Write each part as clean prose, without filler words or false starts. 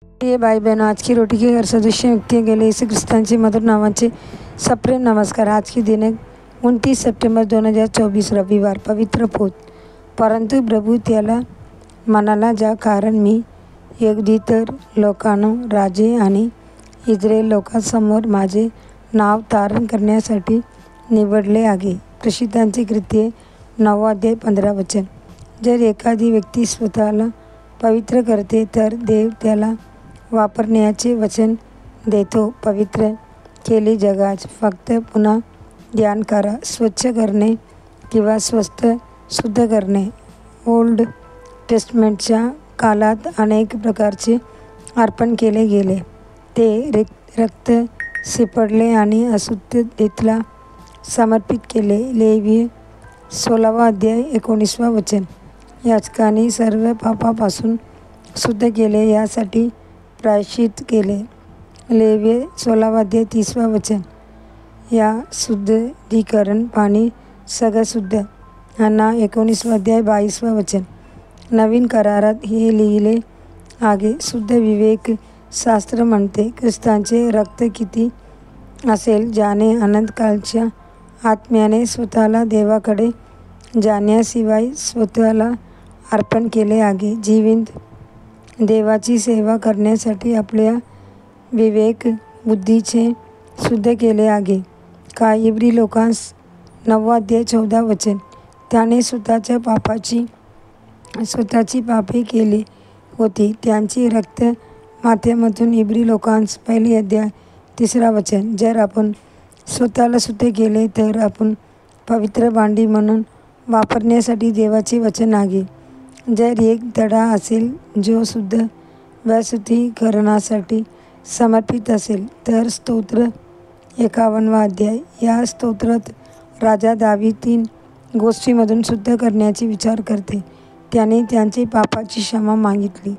ये भाई बहनों, आज की रोटी के घर सदस्य व्यक्तियों के लिए यीशु ख्रिस्तांचे मधुर नावाचे सप्रेम नमस्कार। आज की दिनांक 29 सप्टेंबर 2024 रविवार, पवित्र पोत। परंतु प्रभू त्याला म्हणाला, ज्या कारण मी यहूदीतर लोकांनो, राजे आणि इस्रायल लोकांसमोर माझे नाव तारण करण्यासाठी निवडले आहे। प्रसिद्धांची कृत्ये 9 अध्याय 15 वचन। जर एखादी व्यक्ती स्वतःला पवित्र करते तर देव त्याला वापरण्याचे वचन देतो। पवित्र केली जगाच फक्त पुन्हा ध्यान करा, स्वच्छ करणे किंवा शुद्ध करणे। ओल्ड टेस्टमेंटच्या काळात अनेक प्रकारचे अर्पण केले गेले, ते रक्त शिपडले आणि अशुद्धतेला समर्पित केले। लेवीय 16 अध्याय 19 वचन। याजकांनी सर्व पापापासून शुद्ध केले, यासाठी प्रायश्चित केले। लेवीय 16 अध्याय 30 वचन। या शुद्धीकरण पाणी सगळं शुद्ध। हन्ना 19 अध्याय 22 वचन। नवीन करारात हे लिहिले आहे, शुद्ध विवेक शास्त्र म्हणते, ख्रिस्ताचे रक्त किती असेल, ज्याने अनंतकालच्या आत्म्याने स्वतःला देवाकडे जाण्याशिवाय स्वतःला अर्पण केले आहे। जिवंत देवाची सेवा करण्यासाठी आपल्या विवेक बुद्धीचे शुद्ध केले आहे। का इब्री लोकांस 9 अध्याय 14 वचन। त्याने स्वतःची पापे केली होती, त्यांची रक्त माथ्यामधून। इब्री लोकांस 1 अध्याय 3 वचन। जर आपण स्वतःला शुद्ध केले तर आपण पवित्र भांडी म्हणून वापरण्यासाठी देवाचे वचन आहे। जर एक दडा असेल जो शुद्ध व शुद्धीकरणासाठी समर्पित असेल तर स्तोत्र 51 अध्याय। या स्तोत्रात राजा दावीद 3 गोष्टींमधून शुद्ध करण्याची विचार करते। त्याने त्यांची पापाची क्षमा मागितली।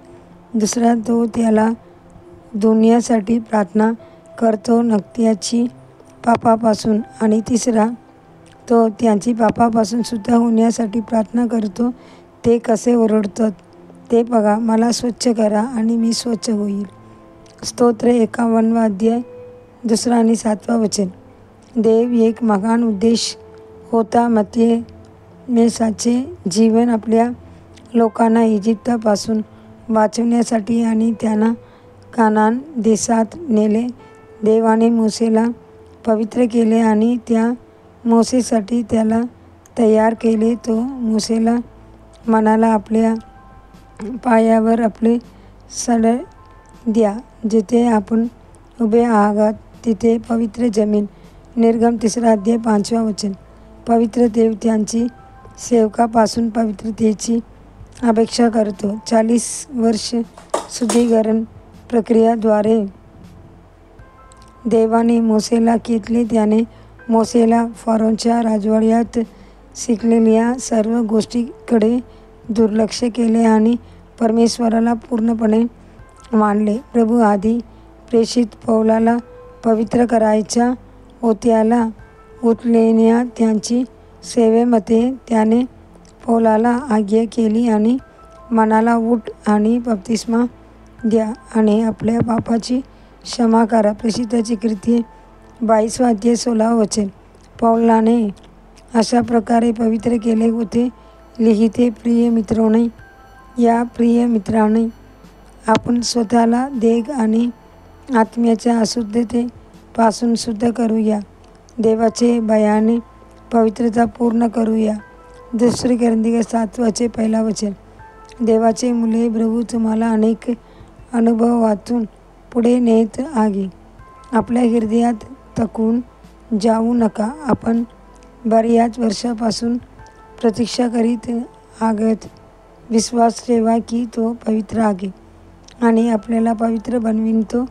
दुसरा, तो त्याला धुण्यासाठी प्रार्थना करतो नकट्याची पापापासून। आणि तिसरा, तो त्यांची पापापासून शुद्ध होण्यासाठी प्रार्थना करतो। ते कसे ओरडतात ते बघा, मला स्वच्छ करा आणि मी स्वच्छ होईल। स्तोत्र 51 अध्याय 2 आणि 7 वचन। देव एक महान उद्देश होता। मेसाचे जीवन आपल्या लोकांना इजिप्तपासून वाचवण्यासाठी आणि त्यांना कानान देशात नेले। देवाने मोसेला पवित्र केले आणि त्या मोसेसाठी त्याला तयार केले। तो मोसेला म्हणाला, आपल्या पायावर आपले सडे द्या, जिथे आपण उभे आहात तिथे पवित्र जमीन। निर्गम 3 अध्याय 5 वचन। पवित्र देव त्यांची सेवकापासून पवित्रतेची अपेक्षा करतो। 40 वर्ष शुद्धीकरण प्रक्रियेद्वारे देवाने मोसेला घेतले। त्याने मोसेला फरोच्या राजवाड्यात शिकलेल्या सर्व गोष्टींकडे दुर्लक्ष केले आणि परमेश्वराला पूर्णपणे मानले। प्रभू आधी प्रेषित पौलाला पवित्र करायच्या होत्याला उचलण्याच्या त्यांची सेवेमध्ये त्याने पौलाला आज्ञा केली आणि म्हणाला, उठ आणि बप्तिस्मा द्या आणि आपल्या पापाची क्षमा करा। प्रसिद्धांची कृत्ये 22 अध्याय 16 वचन। पौलाने अशा प्रकारे पवित्र केले होते। लिहिते, प्रिय मित्रांनो, या प्रिय मित्रांनो, आपण स्वतःला देह आणि आत्म्याच्या अशुद्धतेपासून शुद्ध करूया। देवाचे भयाने पवित्रता पूर्ण करूया। 2 कोरिंथियर 7:1 वचन। देवाचे मुले, प्रभू तुम्हाला अनेक अनुभवातून पुढे नेत आहे। आपल्या हृदयात थकून जाऊ नका। आपण बऱ्याच वर्षांपासून प्रतीक्षा करीत आहात। विश्वास ठेवा की तो पवित्र आहे आणि आपल्याला पवित्र बनवितो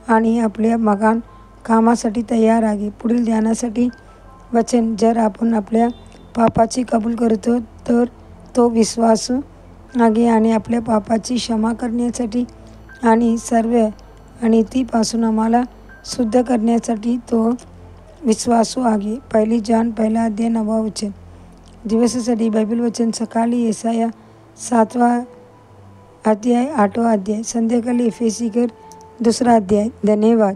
आणि आपल्या महान कामासाठी तयार आहे। पुढील ध्यानासाठी वचन। जर आपण आपल्या पापाची कबूल करतो तर तो विश्वासू आहे आणि आपल्या पापाची क्षमा करण्यासाठी आणि सर्व अनितीपासून आम्हाला शुद्ध करण्यासाठी तो विश्वासू आहे। 1 जॉन 1 अध्याय 9 वचन। दिवसासाठी बायबल वचन। सकाळी येसाया 7 अध्याय 8वां अध्याय संध्याकाळी एफेसीकर 2रा अध्याय. धन्यवाद.